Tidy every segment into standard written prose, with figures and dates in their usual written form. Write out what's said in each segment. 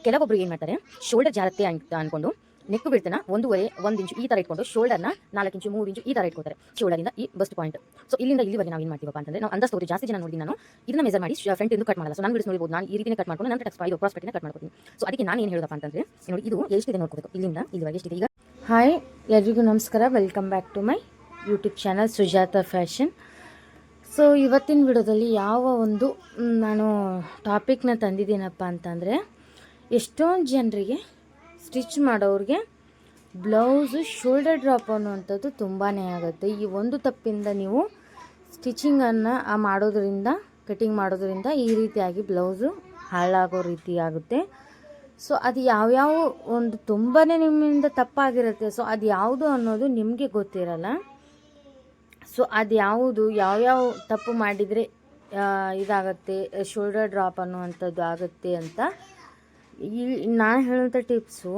ಕೆಲವೊಬ್ರು ಏನು ಮಾಡ್ತಾರೆ, ಶೋಲ್ಡರ್ ಜಾರತ್ತೆ ಅಂತ ಅನ್ಕೊಂಡು ನೆಕ್ ಬಿಡ್ತನ 1.5 ಇಂಚು ಈ ಥರ ಇಟ್ಕೊಂಡು ಶೋಲ್ಡರ್ನ 4 ಇಂಚು 3 ಇಂಚು ಈ ಥರ ಇಟ್ಕೊತಾರೆ. ಶೋಲ್ಡರಿಂದ ಈ ಬಸ್ಟ್ ಪಾಯಿಂಟ್. ಸೊ ಇಲ್ಲಿಂದ ಇಲ್ಲಿವರೆಗೆ ನಾವು ಏನು ಮಾಡ್ತೀವಪ್ಪ ಅಂತಂದ್ರೆ, ನಾವು ಅಂದಾಜು ಜಾಸ್ತಿ ಜನ ನೋಡಿದ್ದೀನಿ ನಾನು. ಇದನ್ನ ಮೆಜರ್ ಮಾಡಿ ಫ್ರಂಟ್ ಇಂದ ಕಟ್ ಮಾಡಲ್ಲ. ಸೊ ನಾನು ವಿಡಿಯೋಸ್ ನೋಡಿಬೋದು, ನಾನು ಈ ರೀತಿನೇ ಕಟ್ ಮಾಡ್ಕೊಂಡು ನಂತರ ಟಕ್ಸ್ ಇದು ಕ್ರಾಸ್ ಪಟ್ಟಿನ ಕಟ್ ಮಾಡ್ಕೊತೀನಿ. ಸೊ ಅದಕ್ಕೆ ನಾನು ಏನು ಹೇಳೋದಪ್ಪ ಅಂತಂದ್ರೆ, ನೋಡಿ ಇದು ಎಷ್ಟಿದೆ ನೋಡ್ಕೋಬೇಕು, ಇಲ್ಲಿಂದ ಇಲ್ಲಿವರೆಗೆ ಎಷ್ಟಿದೆ. ಈಗ ಹಾಯ್ ಎಲ್ರಿಗೂ ನಮಸ್ಕಾರ, welcome back to my YouTube channel Sujata fashion. So ಇವತ್ತಿನ ವಿಡಿಯೋದಲ್ಲಿ ಯಾವ ಒಂದು ನಾನು ಟಾಪಿಕ್ನ ತಂದಿದ್ದೀನಪ್ಪ ಅಂತಂದರೆ, ಎಷ್ಟೊಂದು ಜನರಿಗೆ ಸ್ಟಿಚ್ ಮಾಡೋರಿಗೆ ಬ್ಲೌಸು ಶೋಲ್ಡರ್ ಡ್ರಾಪ್ ಅನ್ನುವಂಥದ್ದು ತುಂಬಾ ಆಗುತ್ತೆ. ಈ ಒಂದು ತಪ್ಪಿಂದ ನೀವು ಸ್ಟಿಚಿಂಗನ್ನು ಮಾಡೋದ್ರಿಂದ, ಕಟಿಂಗ್ ಮಾಡೋದ್ರಿಂದ ಈ ರೀತಿಯಾಗಿ ಬ್ಲೌಸು ಹಾಳಾಗೋ ರೀತಿ ಆಗುತ್ತೆ. ಸೊ ಅದು ಯಾವ್ಯಾವ ಒಂದು ತುಂಬಾ ನಿಮ್ಮಿಂದ ತಪ್ಪಾಗಿರುತ್ತೆ. ಸೊ ಅದು ಯಾವುದು ಅನ್ನೋದು ನಿಮಗೆ ಗೊತ್ತಿರಲ್ಲ. ಸೊ ಅದು ಯಾವುದು ಯಾವ್ಯಾವ ತಪ್ಪು ಮಾಡಿದರೆ ಇದಾಗುತ್ತೆ, ಶೋಲ್ಡರ್ ಡ್ರಾಪ್ ಅನ್ನುವಂಥದ್ದು ಆಗುತ್ತೆ ಅಂತ ನಾನು ಹೇಳೋಂಥ ಟಿಪ್ಸು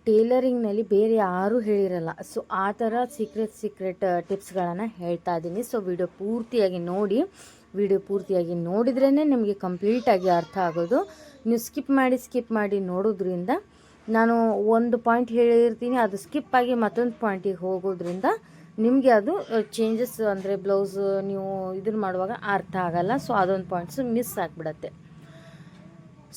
ಟೇಲರಿಂಗ್ನಲ್ಲಿ ಬೇರೆ ಯಾರೂ ಹೇಳಿರಲ್ಲ. ಸೊ ಆ ಥರ ಸೀಕ್ರೆಟ್ ಟಿಪ್ಸ್ಗಳನ್ನು ಹೇಳ್ತಾ ಇದ್ದೀನಿ. ಸೊ ವಿಡಿಯೋ ಪೂರ್ತಿಯಾಗಿ ನೋಡಿ. ವಿಡಿಯೋ ಪೂರ್ತಿಯಾಗಿ ನೋಡಿದ್ರೇ ನಿಮಗೆ ಕಂಪ್ಲೀಟಾಗಿ ಅರ್ಥ ಆಗೋದು. ನೀವು ಸ್ಕಿಪ್ ಮಾಡಿ ನೋಡೋದ್ರಿಂದ, ನಾನು ಒಂದು ಪಾಯಿಂಟ್ ಹೇಳಿರ್ತೀನಿ, ಅದು ಸ್ಕಿಪ್ ಆಗಿ ಮತ್ತೊಂದು ಪಾಯಿಂಟಿಗೆ ಹೋಗೋದ್ರಿಂದ ನಿಮಗೆ ಅದು ಚೇಂಜಸ್ ಅಂದರೆ ಬ್ಲೌಸ್ ನೀವು ಇದನ್ನು ಮಾಡುವಾಗ ಅರ್ಥ ಆಗಲ್ಲ. ಸೊ ಅದೊಂದು ಪಾಯಿಂಟ್ಸು ಮಿಸ್ ಆಗಿಬಿಡತ್ತೆ.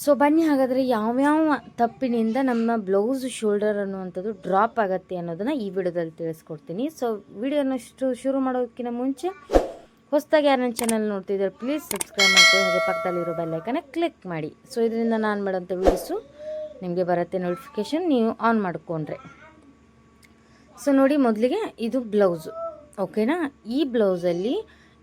ಸೊ ಬನ್ನಿ ಹಾಗಾದರೆ ಯಾವ್ಯಾವ ತಪ್ಪಿನಿಂದ ನಮ್ಮ ಬ್ಲೌಸ್ ಶೋಲ್ಡರ್ ಅನ್ನುವಂಥದ್ದು ಡ್ರಾಪ್ ಆಗುತ್ತೆ ಅನ್ನೋದನ್ನು ಈ ವಿಡಿಯೋದಲ್ಲಿ ತಿಳಿಸ್ಕೊಡ್ತೀನಿ. ಸೊ ವಿಡಿಯೋನ ಶುರು ಮಾಡೋದಕ್ಕಿಂತ ಮುಂಚೆ ಹೊಸದಾಗಿ ಯಾರು ನನ್ನ ಚಾನಲ್ ನೋಡ್ತಿದ್ದಾರೆ ಪ್ಲೀಸ್ ಸಬ್ಸ್ಕ್ರೈಬ್ ಮಾಡ್ಕೊಳ್ಳಿ, ಹಾಗೆ ಪಕ್ಕದಲ್ಲಿರೋ ಬೆಲ್ಲೈಕನ್ನ ಕ್ಲಿಕ್ ಮಾಡಿ. ಸೊ ಇದರಿಂದ ನಾನು ಮಾಡೋಂಥ ವೀಡಿಯೋಸು ನಿಮಗೆ ಬರುತ್ತೆ ನೋಟಿಫಿಕೇಷನ್, ನೀವು ಆನ್ ಮಾಡಿಕೊಂಡ್ರೆ. ಸೊ ನೋಡಿ, ಮೊದಲಿಗೆ ಇದು ಬ್ಲೌಸು, ಓಕೆನಾ. ಈ ಬ್ಲೌಸಲ್ಲಿ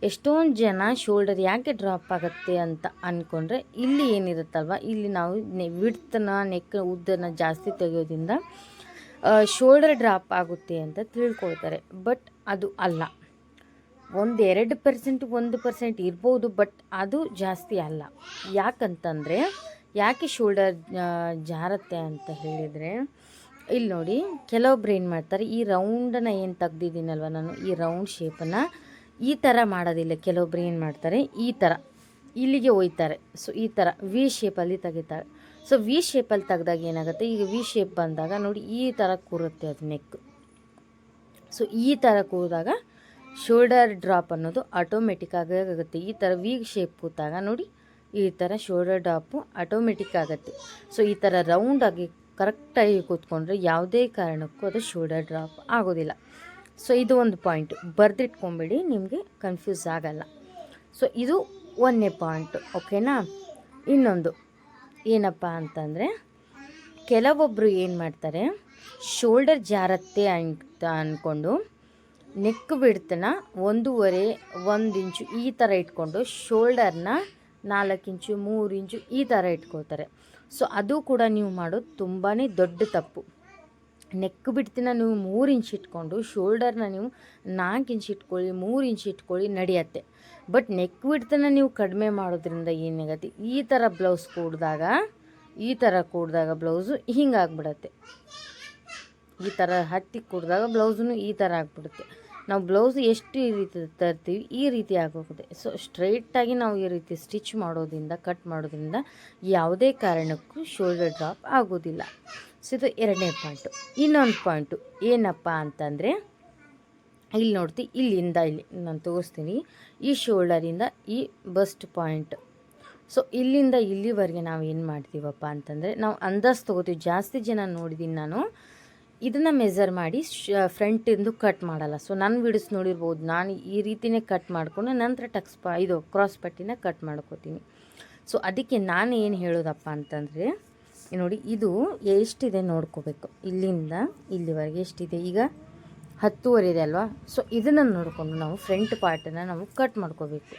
ಎಷ್ಟೊಂದು ಜನ ಶೋಲ್ಡರ್ ಯಾಕೆ ಡ್ರಾಪ್ ಆಗುತ್ತೆ ಅಂತ ಅಂದ್ಕೊಂಡ್ರೆ, ಇಲ್ಲಿ ಏನಿರುತ್ತಲ್ವ, ಇಲ್ಲಿ ನಾವು ವಿಡ್ತನ ನೆಕ್ ಉದ್ದನ ಜಾಸ್ತಿ ತೆಗೆಯೋದ್ರಿಂದ ಶೋಲ್ಡರ್ ಡ್ರಾಪ್ ಆಗುತ್ತೆ ಅಂತ ತಿಳ್ಕೊಳ್ತಾರೆ. ಬಟ್ ಅದು ಅಲ್ಲ. 2% 1% ಇರ್ಬೋದು, ಬಟ್ ಅದು ಜಾಸ್ತಿ ಅಲ್ಲ. ಯಾಕಂತಂದರೆ, ಯಾಕೆ ಶೋಲ್ಡರ್ ಜಾರತ್ತೆ ಅಂತ ಹೇಳಿದರೆ, ಇಲ್ಲಿ ನೋಡಿ, ಕೆಲವೊಬ್ರು ಏನು ಮಾಡ್ತಾರೆ, ಈ ರೌಂಡನ್ನು ಏನು ತೆಗ್ದಿದ್ದೀನಲ್ವ ನಾನು, ಈ ರೌಂಡ್ ಶೇಪನ್ನು ಈ ಥರ ಮಾಡೋದಿಲ್ಲ. ಕೆಲವೊಬ್ರು ಏನು ಮಾಡ್ತಾರೆ, ಈ ಥರ ಇಲ್ಲಿಗೆ ಒಯ್ತಾರೆ. ಸೊ ಈ ಥರ ವಿ ಶೇಪಲ್ಲಿ ತೆಗಿತಾರೆ. ಸೊ ವಿ ಶೇಪಲ್ಲಿ ತೆಗ್ದಾಗ ಏನಾಗುತ್ತೆ, ಈಗ ವಿ ಶೇಪ್ ಬಂದಾಗ ನೋಡಿ ಈ ಥರ ಕೂರುತ್ತೆ ಅದು ನೆಕ್. ಸೊ ಈ ಥರ ಕೂದಾಗ ಶೋಲ್ಡರ್ ಡ್ರಾಪ್ ಅನ್ನೋದು ಆಟೋಮೆಟಿಕ್ ಆಗುತ್ತೆ. ಈ ಥರ ವಿ ಶೇಪ್ ಕೂತಾಗ ನೋಡಿ ಈ ಥರ ಶೋಲ್ಡರ್ ಡ್ರಾಪು ಆಟೋಮೆಟಿಕ್ ಆಗುತ್ತೆ. ಸೊ ಈ ಥರ ರೌಂಡಾಗಿ ಕರೆಕ್ಟಾಗಿ ಕೂತ್ಕೊಂಡ್ರೆ ಯಾವುದೇ ಕಾರಣಕ್ಕೂ ಅದು ಶೋಲ್ಡರ್ ಡ್ರಾಪ್ ಆಗೋದಿಲ್ಲ. ಸೊ ಇದು ಒಂದು ಪಾಯಿಂಟ್ ಬರೆದಿಟ್ಕೊಂಬಿಡಿ, ನಿಮಗೆ ಕನ್ಫ್ಯೂಸ್ ಆಗಲ್ಲ. ಸೊ ಇದು ಒಂದನೇ ಪಾಯಿಂಟು, ಓಕೆನಾ. ಇನ್ನೊಂದು ಏನಪ್ಪ ಅಂತಂದರೆ, ಕೆಲವೊಬ್ಬರು ಏನು ಮಾಡ್ತಾರೆ, ಶೋಲ್ಡರ್ ಜಾರತ್ತೆ ಅಂತ ಅಂದ್ಕೊಂಡು ನೆಕ್ ಬಿಡ್ತನ 1.5 ಇಂಚು ಈ ಥರ ಇಟ್ಕೊಂಡು ಶೋಲ್ಡರ್ನ 4 ಇಂಚು 3 ಇಂಚು ಈ ಥರ ಇಟ್ಕೊಳ್ತಾರೆ. ಸೊ ಅದು ಕೂಡ ನೀವು ಮಾಡೋದು ತುಂಬಾ ದೊಡ್ಡ ತಪ್ಪು. ನೆಕ್ ಬಿಡ್ತಿನ ನೀವು 3 ಇಂಚ್ ಇಟ್ಕೊಂಡು ಶೋಲ್ಡರ್ನ ನೀವು 4 ಇಂಚ್ ಇಟ್ಕೊಳ್ಳಿ, 3 ಇಂಚ್ ಇಟ್ಕೊಳ್ಳಿ, ನಡೆಯತ್ತೆ. ಬಟ್ ನೆಕ್ ಬಿಡ್ತನ ನೀವು ಕಡಿಮೆ ಮಾಡೋದ್ರಿಂದ ಏನಾಗತ್ತೆ, ಈ ಥರ ಬ್ಲೌಸ್ ಕೂಡಿದಾಗ ಬ್ಲೌಸು ಹಿಂಗಾಗ್ಬಿಡತ್ತೆ. ಈ ಥರ ಹತ್ತಿ ಕೂಡಿದಾಗ ಬ್ಲೌಸೂ ಈ ಥರ ಆಗಿಬಿಡುತ್ತೆ. ನಾವು ಬ್ಲೌಸ್ ಎಷ್ಟು ಈ ರೀತಿ ತರ್ತೀವಿ ಈ ರೀತಿ ಆಗೋಗುತ್ತೆ. ಸೊ ಸ್ಟ್ರೈಟಾಗಿ ನಾವು ಈ ರೀತಿ ಸ್ಟಿಚ್ ಮಾಡೋದ್ರಿಂದ, ಕಟ್ ಮಾಡೋದ್ರಿಂದ ಯಾವುದೇ ಕಾರಣಕ್ಕೂ ಶೋಲ್ಡರ್ ಡ್ರಾಪ್ ಆಗೋದಿಲ್ಲ. ಸೊ ಇದು ಎರಡನೇ ಪಾಯಿಂಟು. ಇನ್ನೊಂದು ಪಾಯಿಂಟು ಏನಪ್ಪ ಅಂತಂದರೆ, ಇಲ್ಲಿ ನೋಡ್ತೀವಿ, ಇಲ್ಲಿಂದ ಇಲ್ಲಿ ನಾನು ತೋರಿಸ್ತೀನಿ, ಈ ಶೋಲ್ಡರಿಂದ ಈ ಬಸ್ಟ್ ಪಾಯಿಂಟ್. ಸೊ ಇಲ್ಲಿಂದ ಇಲ್ಲಿವರೆಗೆ ನಾವು ಏನು ಮಾಡ್ತೀವಪ್ಪ ಅಂತಂದರೆ, ನಾವು ಅಂದಾಜು ತೊಗೋತೀವಿ. ಜಾಸ್ತಿ ಜನ ನೋಡಿದ್ದೀನಿ ನಾನು, ಇದನ್ನು ಮೆಜರ್ ಮಾಡಿ ಫ್ರಂಟಿಂದು ಕಟ್ ಮಾಡಲ್ಲ. ಸೊ ನನ್ನ ವಿಡಿಯೋಸ್ ನೋಡಿರ್ಬೋದು, ನಾನು ಈ ರೀತಿಯೇ ಕಟ್ ಮಾಡಿಕೊಂಡು ನಂತರ ಇದು ಕ್ರಾಸ್ ಪಟ್ಟಿನ ಕಟ್ ಮಾಡ್ಕೋತೀನಿ. ಸೊ ಅದಕ್ಕೆ ನಾನು ಏನು ಹೇಳೋದಪ್ಪ ಅಂತಂದರೆ, ನೋಡಿ ಇದು ಎಷ್ಟಿದೆ ನೋಡ್ಕೋಬೇಕು. ಇಲ್ಲಿಂದ ಇಲ್ಲಿವರೆಗೆ ಎಷ್ಟಿದೆ, ಈಗ 10.5 ಇದೆ ಅಲ್ವಾ. ಸೊ ಇದನ್ನು ನೋಡಿಕೊಂಡು ನಾವು ಫ್ರಂಟ್ ಪಾರ್ಟನ್ನು ನಾವು ಕಟ್ ಮಾಡ್ಕೋಬೇಕು.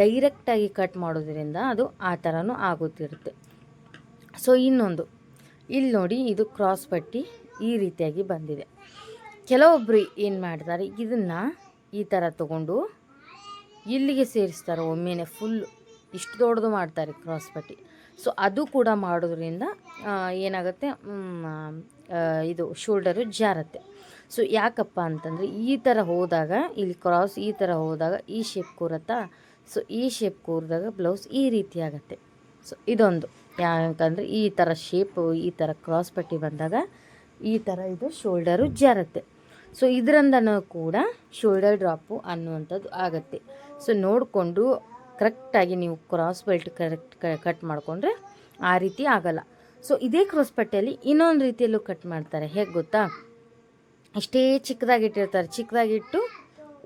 ಡೈರೆಕ್ಟಾಗಿ ಕಟ್ ಮಾಡೋದ್ರಿಂದ ಅದು ಆ ಥರನೂ ಆಗುತ್ತಿರುತ್ತೆ. ಸೊ ಇನ್ನೊಂದು, ಇಲ್ಲಿ ನೋಡಿ, ಇದು ಕ್ರಾಸ್ ಪಟ್ಟಿ ಈ ರೀತಿಯಾಗಿ ಬಂದಿದೆ. ಕೆಲವೊಬ್ಬರು ಏನು ಮಾಡ್ತಾರೆ, ಇದನ್ನು ಈ ಥರ ತೊಗೊಂಡು ಇಲ್ಲಿಗೆ ಸೇರಿಸ್ತಾರೆ, ಒಮ್ಮೆನೇ ಫುಲ್ಲು ಇಷ್ಟು ದೊಡ್ಡದು ಮಾಡ್ತಾರೆ ಕ್ರಾಸ್ ಪಟ್ಟಿ. ಸೊ ಅದು ಕೂಡ ಮಾಡೋದ್ರಿಂದ ಏನಾಗುತ್ತೆ, ಇದು ಶೋಲ್ಡರು ಜಾರತ್ತೆ. ಸೊ ಯಾಕಪ್ಪ ಅಂತಂದರೆ, ಈ ಥರ ಹೋದಾಗ ಇಲ್ಲಿ ಕ್ರಾಸ್ ಈ ಥರ ಹೋದಾಗ ಈ ಶೇಪ್ ಕೂರತ್ತಾ. ಸೊ ಈ ಶೇಪ್ ಕೂರಿದಾಗ ಬ್ಲೌಸ್ ಈ ರೀತಿ ಆಗುತ್ತೆ. ಸೊ ಇದೊಂದು ಯಾಕಂದರೆ ಈ ಥರ ಶೇಪು ಈ ಥರ ಕ್ರಾಸ್ ಪಟ್ಟಿ ಬಂದಾಗ ಈ ಥರ ಇದು ಶೋಲ್ಡರು ಜಾರುತ್ತೆ. ಸೊ ಇದರಿಂದನೂ ಕೂಡ ಶೋಲ್ಡರ್ ಡ್ರಾಪು ಅನ್ನುವಂಥದ್ದು ಆಗುತ್ತೆ. ಸೊ ನೋಡಿಕೊಂಡು ಕರೆಕ್ಟಾಗಿ ನೀವು ಕ್ರಾಸ್ ಬೆಲ್ಟ್ ಕಟ್ ಮಾಡಿಕೊಂಡ್ರೆ ಆ ರೀತಿ ಆಗಲ್ಲ. ಸೊ ಇದೇ ಕ್ರಾಸ್ ಪಟ್ಟಿಯಲ್ಲಿ ಇನ್ನೊಂದು ರೀತಿಯಲ್ಲೂ ಕಟ್ ಮಾಡ್ತಾರೆ. ಹೇಗೆ ಗೊತ್ತಾ, ಇಷ್ಟೇ ಚಿಕ್ಕದಾಗಿಟ್ಟಿರ್ತಾರೆ, ಚಿಕ್ಕದಾಗಿಟ್ಟು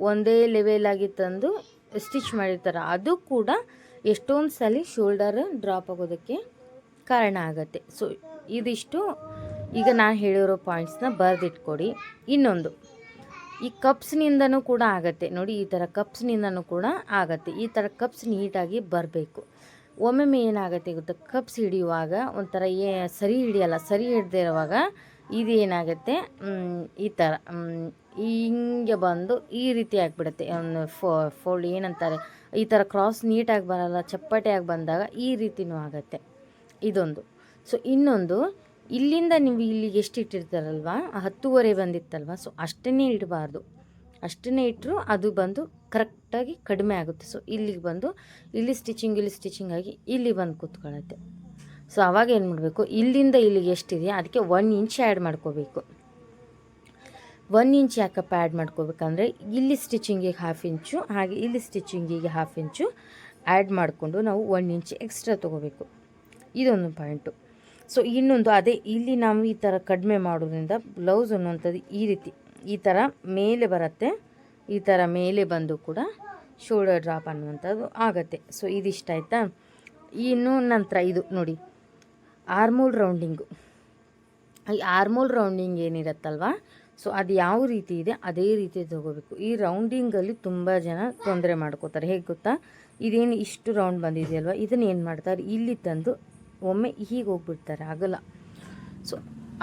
ಒಂದೇ ಲೆವೆಲಾಗಿ ತಂದು ಸ್ಟಿಚ್ ಮಾಡಿರ್ತಾರೆ. ಅದು ಕೂಡ ಎಷ್ಟೊಂದು ಸಲ ಶೋಲ್ಡರ್ ಡ್ರಾಪ್ ಆಗೋದಕ್ಕೆ ಕಾರಣ ಆಗುತ್ತೆ. ಸೊ ಇದಿಷ್ಟು ಈಗ ನಾನು ಹೇಳಿರೋ ಪಾಯಿಂಟ್ಸ್ನ ಬರೆದಿಟ್ಕೊಡಿ. ಇನ್ನೊಂದು, ಈ ಕಪ್ಸ್ನಿಂದನೂ ಕೂಡ ಆಗುತ್ತೆ ನೋಡಿ, ಈ ಥರ ಕಪ್ಸ್ನಿಂದನೂ ಕೂಡ ಆಗುತ್ತೆ. ಈ ಥರ ಕಪ್ಸ್ ನೀಟಾಗಿ ಬರಬೇಕು. ಒಮ್ಮೊಮ್ಮೆ ಏನಾಗುತ್ತೆ ಗೊತ್ತಾ, ಕಪ್ಸ್ ಹಿಡಿಯುವಾಗ ಒಂಥರ ಸರಿ ಹಿಡಿಯಲ್ಲ, ಸರಿ ಹಿಡ್ದೇ ಇರುವಾಗ ಇದೇನಾಗುತ್ತೆ, ಈ ಥರ ಹಿಂಗೆ ಬಂದು ಈ ರೀತಿ ಆಗಿಬಿಡುತ್ತೆ. ಒಂದು ಫೋಲ್ಡ್ ಏನಂತಾರೆ, ಈ ಥರ ಕ್ರಾಸ್ ನೀಟಾಗಿ ಬರಲ್ಲ, ಚಪ್ಪಟೆಯಾಗಿ ಬಂದಾಗ ಈ ರೀತಿಯೂ ಆಗುತ್ತೆ. ಇದೊಂದು. ಸೊ ಇನ್ನೊಂದು, ಇಲ್ಲಿಂದ ನೀವು ಇಲ್ಲಿಗೆ ಎಷ್ಟು ಇಟ್ಟಿರ್ತಾರಲ್ವ, 10:15 ಬಂದಿತ್ತಲ್ವ, ಸೊ ಅಷ್ಟನ್ನೇ ಇಡಬಾರ್ದು. ಅಷ್ಟನ್ನೇ ಇಟ್ಟರು ಅದು ಬಂದು ಕರೆಕ್ಟಾಗಿ ಕಡಿಮೆ ಆಗುತ್ತೆ. ಸೊ ಇಲ್ಲಿಗೆ ಬಂದು ಇಲ್ಲಿ ಸ್ಟಿಚಿಂಗ್ ಆಗಿ ಇಲ್ಲಿ ಬಂದು ಕೂತ್ಕೊಳ್ಳುತ್ತೆ. ಸೊ ಆವಾಗ ಏನು ಮಾಡಬೇಕು, ಇಲ್ಲಿಂದ ಇಲ್ಲಿಗೆ ಎಷ್ಟಿದೆ ಅದಕ್ಕೆ 1 ಇಂಚ್ ಆ್ಯಡ್ ಮಾಡ್ಕೋಬೇಕು. 1 ಇಂಚ್ ಯಾಕಪ್ಪ ಆ್ಯಡ್ ಮಾಡ್ಕೋಬೇಕಂದ್ರೆ, ಇಲ್ಲಿ ಸ್ಟಿಚಿಂಗಿಗೆ 1/2 ಇಂಚು, ಹಾಗೆ ಇಲ್ಲಿ ಸ್ಟಿಚಿಂಗಿಗೆ 1/2 ಇಂಚು ಆ್ಯಡ್ ಮಾಡಿಕೊಂಡು ನಾವು 1 ಇಂಚ್ ಎಕ್ಸ್ಟ್ರಾ ತೊಗೋಬೇಕು. ಇದೊಂದು ಪಾಯಿಂಟು. ಸೊ ಇನ್ನೊಂದು, ಅದೇ ಇಲ್ಲಿ ನಾವು ಈ ಥರ ಕಡಿಮೆ ಮಾಡೋದ್ರಿಂದ ಬ್ಲೌಸ್ ಅನ್ನುವಂಥದ್ದು ಈ ಥರ ಮೇಲೆ ಬರುತ್ತೆ. ಈ ಥರ ಮೇಲೆ ಬಂದು ಕೂಡ ಶೋಲ್ಡರ್ ಡ್ರಾಪ್ ಅನ್ನುವಂಥದ್ದು ಆಗುತ್ತೆ. ಸೊ ಇದಿಷ್ಟ ಆಯಿತಾ. ಇನ್ನು ನಂತರ ಇದು ನೋಡಿ, ಆರ್ಮೋಲ್ ರೌಂಡಿಂಗು. ಈ ಆರ್ಮೋಲ್ ರೌಂಡಿಂಗ್ ಏನಿರುತ್ತಲ್ವ, ಸೊ ಅದು ಯಾವ ರೀತಿ ಇದೆ ಅದೇ ರೀತಿ ತೊಗೋಬೇಕು. ಈ ರೌಂಡಿಂಗಲ್ಲಿ ತುಂಬ ಜನ ತೊಂದರೆ ಮಾಡ್ಕೋತಾರೆ. ಹೇಗೆ ಗೊತ್ತಾ, ಇದೇನು ಇಷ್ಟು ರೌಂಡ್ ಬಂದಿದೆಯಲ್ವ, ಇದನ್ನು ಏನು ಮಾಡ್ತಾರೆ, ಇಲ್ಲಿ ತಂದು ಒಮ್ಮೆ ಹೀಗೆ ಹೋಗ್ಬಿಡ್ತಾರೆ, ಆಗಲ್ಲ. ಸೊ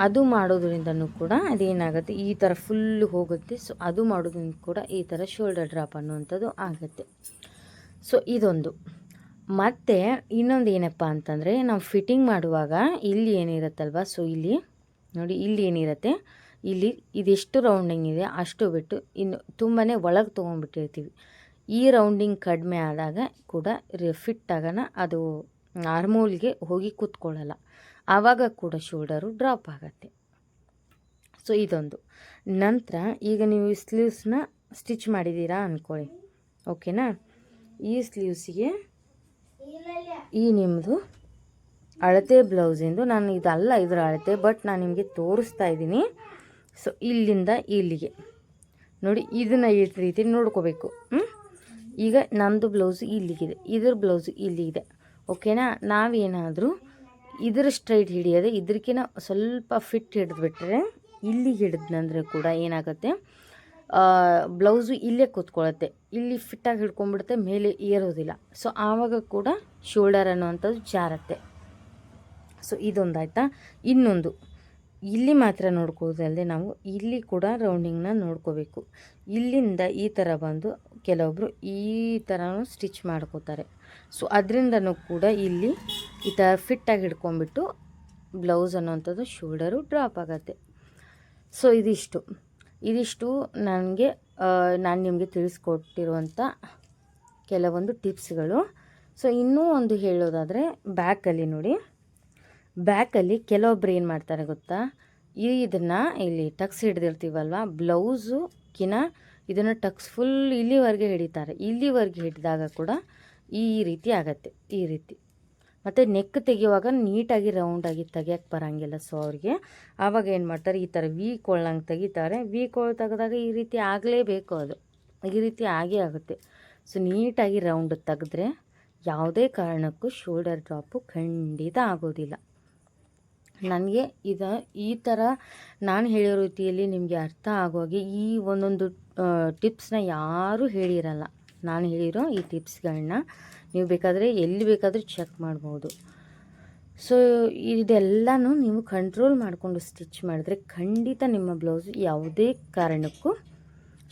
ಅದು ಮಾಡೋದ್ರಿಂದನೂ ಕೂಡ ಅದೇನಾಗುತ್ತೆ, ಈ ಥರ ಫುಲ್ಲು ಹೋಗುತ್ತೆ. ಸೊ ಅದು ಮಾಡೋದ್ರಿಂದ ಕೂಡ ಈ ಥರ ಶೋಲ್ಡರ್ ಡ್ರಾಪ್ ಅನ್ನುವಂಥದ್ದು ಆಗುತ್ತೆ. ಸೊ ಇದೊಂದು. ಮತ್ತು ಇನ್ನೊಂದು ಏನಪ್ಪ ಅಂತಂದರೆ, ನಾವು ಫಿಟ್ಟಿಂಗ್ ಮಾಡುವಾಗ ಇಲ್ಲಿ ಏನಿರುತ್ತಲ್ವ, ಸೊ ಇಲ್ಲಿ ನೋಡಿ, ಇಲ್ಲಿ ಏನಿರುತ್ತೆ, ಇಲ್ಲಿ ಇದೆಷ್ಟು ರೌಂಡಿಂಗ್ ಇದೆ ಅಷ್ಟು ಬಿಟ್ಟು ಇನ್ನು ತುಂಬಾ ಒಳಗೆ ತೊಗೊಂಡ್ಬಿಟ್ಟಿರ್ತೀವಿ. ಈ ರೌಂಡಿಂಗ್ ಕಡಿಮೆ ಆದಾಗ ಕೂಡ ಫಿಟ್ ಆಗೋಣ, ಅದು ಆರ್ಮೋಲ್ಗೆ ಹೋಗಿ ಕೂತ್ಕೊಳ್ಳಲ್ಲ, ಆವಾಗ ಕೂಡ ಶೋಲ್ಡರು ಡ್ರಾಪ್ ಆಗುತ್ತೆ. ಸೊ ಇದೊಂದು. ನಂತರ ಈಗ ನೀವು ಸ್ಲೀವ್ಸ್ನ ಸ್ಟಿಚ್ ಮಾಡಿದ್ದೀರಾ ಅಂದ್ಕೊಳ್ಳಿ, ಓಕೆನಾ. ಈ ಸ್ಲೀವ್ಸಿಗೆ ಈ ನಿಮ್ಮದು ಅಳತೆ ಬ್ಲೌಸಿಂದು, ನಾನು ಇದಲ್ಲ ಇದರ ಅಳತೆ, ಬಟ್ ನಾನು ನಿಮಗೆ ತೋರಿಸ್ತಾ ಇದ್ದೀನಿ. ಸೊ ಇಲ್ಲಿಂದ ಇಲ್ಲಿಗೆ ನೋಡಿ, ಇದನ್ನು ಈ ರೀತಿ ನೋಡ್ಕೋಬೇಕು. ಈಗ ನಮ್ಮದು ಬ್ಲೌಸು ಇಲ್ಲಿಗಿದೆ, ಇದ್ರ ಬ್ಲೌಸು ಇಲ್ಲಿದೆ, ಓಕೆನಾ. ನಾವೇನಾದರೂ ಇದ್ರ ಸ್ಟ್ರೈಟ್ ಹಿಡಿಯೋದೆ, ಇದಕ್ಕಿಂತ ಸ್ವಲ್ಪ ಫಿಟ್ ಹಿಡಿದ್ಬಿಟ್ರೆ, ಇಲ್ಲಿಗೆ ಹಿಡಿದ್ನಂದರೆ ಕೂಡ ಏನಾಗುತ್ತೆ, ಬ್ಲೌಸು ಇಲ್ಲೇ ಕೂತ್ಕೊಳ್ಳುತ್ತೆ, ಇಲ್ಲಿ ಫಿಟ್ಟಾಗಿ ಹಿಡ್ಕೊಂಡ್ಬಿಡುತ್ತೆ, ಮೇಲೆ ಏರೋದಿಲ್ಲ. ಸೊ ಆವಾಗ ಕೂಡ ಶೋಲ್ಡರ್ ಅನ್ನುವಂಥದ್ದು ಜಾರತ್ತೆ. ಸೊ ಇದೊಂದಾಯ್ತಾ. ಇನ್ನೊಂದು, ಇಲ್ಲಿ ಮಾತ್ರ ನೋಡ್ಕೋದಲ್ಲದೆ ನಾವು ಇಲ್ಲಿ ಕೂಡ ರೌಂಡಿಂಗ್ನ ನೋಡ್ಕೋಬೇಕು. ಇಲ್ಲಿಂದ ಈ ಥರ ಬಂದು ಕೆಲವೊಬ್ಬರು ಈ ಥರನೂ ಸ್ಟಿಚ್ ಮಾಡ್ಕೋತಾರೆ. ಸೊ ಅದರಿಂದನೂ ಕೂಡ ಇಲ್ಲಿ ಈ ಥರ ಫಿಟ್ಟಾಗಿ ಹಿಡ್ಕೊಂಡ್ಬಿಟ್ಟು ಬ್ಲೌಸ್ ಅನ್ನೋವಂಥದ್ದು ಶೋಲ್ಡರು ಡ್ರಾಪ್ ಆಗುತ್ತೆ. ಸೊ ಇದಿಷ್ಟು ನಾನು ನಿಮಗೆ ತಿಳಿಸ್ಕೊಟ್ಟಿರುವಂಥ ಕೆಲವೊಂದು ಟಿಪ್ಸ್ಗಳು. ಸೊ ಇನ್ನೂ ಒಂದು ಹೇಳೋದಾದರೆ, ಬ್ಯಾಕಲ್ಲಿ ನೋಡಿ, ಬ್ಯಾಕಲ್ಲಿ ಕೆಲವೊಬ್ರು ಏನು ಮಾಡ್ತಾರೆ ಗೊತ್ತಾ, ಇದನ್ನು ಇಲ್ಲಿ ಟಕ್ಸ್ ಹಿಡ್ದಿರ್ತೀವಲ್ವ, ಬ್ಲೌಸುಕಿನ ಇದನ್ನು ಟಕ್ಸ್ ಫುಲ್ ಇಲ್ಲಿವರೆಗೆ ಹಿಡಿತಾರೆ. ಇಲ್ಲಿವರೆಗೆ ಹಿಡಿದಾಗ ಕೂಡ ಈ ರೀತಿ ಆಗತ್ತೆ, ಈ ರೀತಿ. ಮತ್ತು ನೆಕ್ ತೆಗೆಯುವಾಗ ನೀಟಾಗಿ ರೌಂಡಾಗಿ ತೆಗಿಯೋಕ್ಕೆ ಬರೋಂಗಿಲ್ಲ. ಸೊ ಅವ್ರಿಗೆ ಆವಾಗ ಏನು ಮಾಡ್ತಾರೆ, ಈ ಥರ ವಿ ಕೊಳ್ಳಂಗೆ ತೆಗಿತಾರೆ. ವಿ ಕೊಳ್ಳ ತೆಗೆದಾಗ ಈ ರೀತಿ ಆಗಲೇಬೇಕು, ಅದು ಈ ರೀತಿ ಆಗೇ ಆಗುತ್ತೆ. ಸೊ ನೀಟಾಗಿ ರೌಂಡ್ ತೆಗೆದ್ರೆ ಯಾವುದೇ ಕಾರಣಕ್ಕೂ ಶೋಲ್ಡರ್ ಡ್ರಾಪು ಖಂಡಿತ ಆಗೋದಿಲ್ಲ. ನನಗೆ ಈ ಥರ ನಾನು ಹೇಳಿರೋ ರೀತಿಯಲ್ಲಿ ನಿಮಗೆ ಅರ್ಥ ಆಗೋಗಿ ಈ ಒಂದೊಂದು ಟಿಪ್ಸ್ನ ಯಾರೂ ಹೇಳಿರಲ್ಲ. ನಾನು ಹೇಳಿರೋ ಈ ಟಿಪ್ಸ್ಗಳನ್ನ ನೀವು ಬೇಕಾದರೆ ಎಲ್ಲಿ ಬೇಕಾದರೂ ಚೆಕ್ ಮಾಡ್ಬೋದು. ಸೊ ಇದೆಲ್ಲನೂ ನೀವು ಕಂಟ್ರೋಲ್ ಮಾಡಿಕೊಂಡು ಸ್ಟಿಚ್ ಮಾಡಿದ್ರೆ ಖಂಡಿತ ನಿಮ್ಮ ಬ್ಲೌಸು ಯಾವುದೇ ಕಾರಣಕ್ಕೂ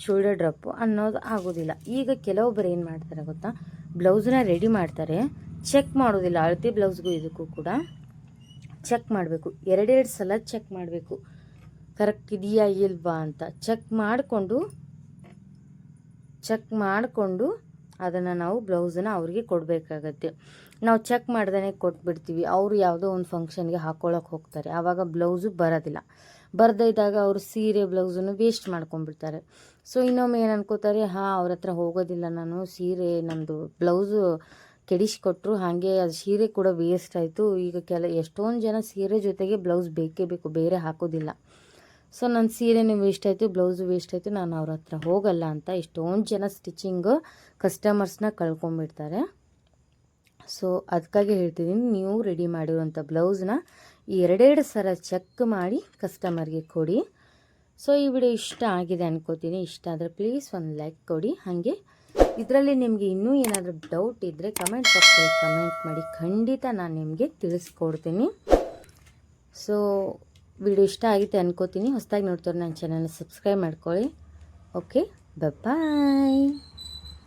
ಶೋಲ್ಡರ್ ಡ್ರಾಪು ಅನ್ನೋದು ಆಗೋದಿಲ್ಲ. ಈಗ ಕೆಲವೊಬ್ಬರು ಏನು ಮಾಡ್ತಾರೆ ಗೊತ್ತಾ, ಬ್ಲೌಸನ್ನ ರೆಡಿ ಮಾಡ್ತಾರೆ, ಚೆಕ್ ಮಾಡೋದಿಲ್ಲ. ಅಳತೆ ಬ್ಲೌಸ್ಗೂ ಇದಕ್ಕೂ ಕೂಡ ಚೆಕ್ ಮಾಡಬೇಕು, 2 ಸಲ ಚೆಕ್ ಮಾಡಬೇಕು, ಕರೆಕ್ಟ್ ಇದೆಯಾ ಇಲ್ವಾ ಅಂತ ಚೆಕ್ ಮಾಡಿಕೊಂಡು ಅದನ್ನು ನಾವು ಬ್ಲೌಸನ್ನು ಅವ್ರಿಗೆ ಕೊಡಬೇಕಾಗತ್ತೆ. ನಾವು ಚೆಕ್ ಮಾಡ್ದೇ ಕೊಟ್ಬಿಡ್ತೀವಿ. ಅವರು ಯಾವುದೋ ಒಂದು ಫಂಕ್ಷನ್ಗೆ ಹಾಕ್ಕೊಳಕ್ಕೆ ಹೋಗ್ತಾರೆ, ಆವಾಗ ಬ್ಲೌಸು ಬರೋದಿಲ್ಲ. ಬರದೇ ಇದ್ದಾಗ ಅವರು ಸೀರೆ ಬ್ಲೌಸನ್ನು ವೇಸ್ಟ್ ಮಾಡ್ಕೊಂಡ್ಬಿಡ್ತಾರೆ. ಸೊ ಇನ್ನೊಮ್ಮೆ ಏನು ಅನ್ಕೋತಾರೆ, ಅವ್ರ ಹತ್ರ ಹೋಗೋದಿಲ್ಲ ನಾನು, ಸೀರೆ ನಮ್ಮದು ಬ್ಲೌಸು ಕೆಡಿಸ್ಕೊಟ್ರು, ಹಾಗೆ ಅದು ಸೀರೆ ಕೂಡ ವೇಸ್ಟ್ ಆಯಿತು. ಈಗ ಎಷ್ಟೊಂದು ಜನ ಸೀರೆ ಜೊತೆಗೆ ಬ್ಲೌಸ್ ಬೇಕೇ ಬೇಕು, ಬೇರೆ ಹಾಕೋದಿಲ್ಲ. ಸೊ ನನ್ನ ಸೀರೆನೂ ವೇಸ್ಟ್ ಆಯಿತು, ಬ್ಲೌಸು ವೇಸ್ಟ್ ಆಯಿತು, ನಾನು ಅವ್ರ ಹತ್ರ ಹೋಗಲ್ಲ ಅಂತ ಎಷ್ಟೊಂದು ಜನ ಸ್ಟಿಚಿಂಗು ಕಸ್ಟಮರ್ಸ್ನ ಕಳ್ಕೊಂಬಿಡ್ತಾರೆ. ಸೊ ಅದಕ್ಕಾಗಿ ಹೇಳ್ತಿದ್ದೀನಿ, ನೀವು ರೆಡಿ ಮಾಡಿರುವಂಥ ಬ್ಲೌಸ್ನ ಎರಡೆರಡು ಸಲ ಚೆಕ್ ಮಾಡಿ ಕಸ್ಟಮರ್ಗೆ ಕೊಡಿ. ಸೊ ಈ ವಿಡಿಯೋ ಇಷ್ಟ ಆಗಿದೆ ಅನ್ಕೋತೀನಿ. ಇಷ್ಟ ಆದರೆ ಪ್ಲೀಸ್ ಒಂದು ಲೈಕ್ ಕೊಡಿ. ಹಾಗೆ ಇದರಲ್ಲಿ ನಿಮಗೆ ಇನ್ನೂ ಏನಾದರೂ ಡೌಟ್ ಇದ್ದರೆ ಕಮೆಂಟ್ ಬಾಕ್ಸಲ್ಲಿ ಕಮೆಂಟ್ ಮಾಡಿ, ಖಂಡಿತ ನಾನು ನಿಮಗೆ ತಿಳಿಸ್ಕೊಡ್ತೀನಿ. ಸೊ ವಿಡಿಯೋ ಇಷ್ಟ ಆಗಿದೆ ಅನ್ಕೋತೀನಿ. ಹೊಸದಾಗಿ ನೋಡ್ತಾರೆ ನನ್ನ ಚಾನಲ್ನ ಸಬ್ಸ್ಕ್ರೈಬ್ ಮಾಡ್ಕೊಳ್ಳಿ. ಓಕೆ, ಬಾಯ್.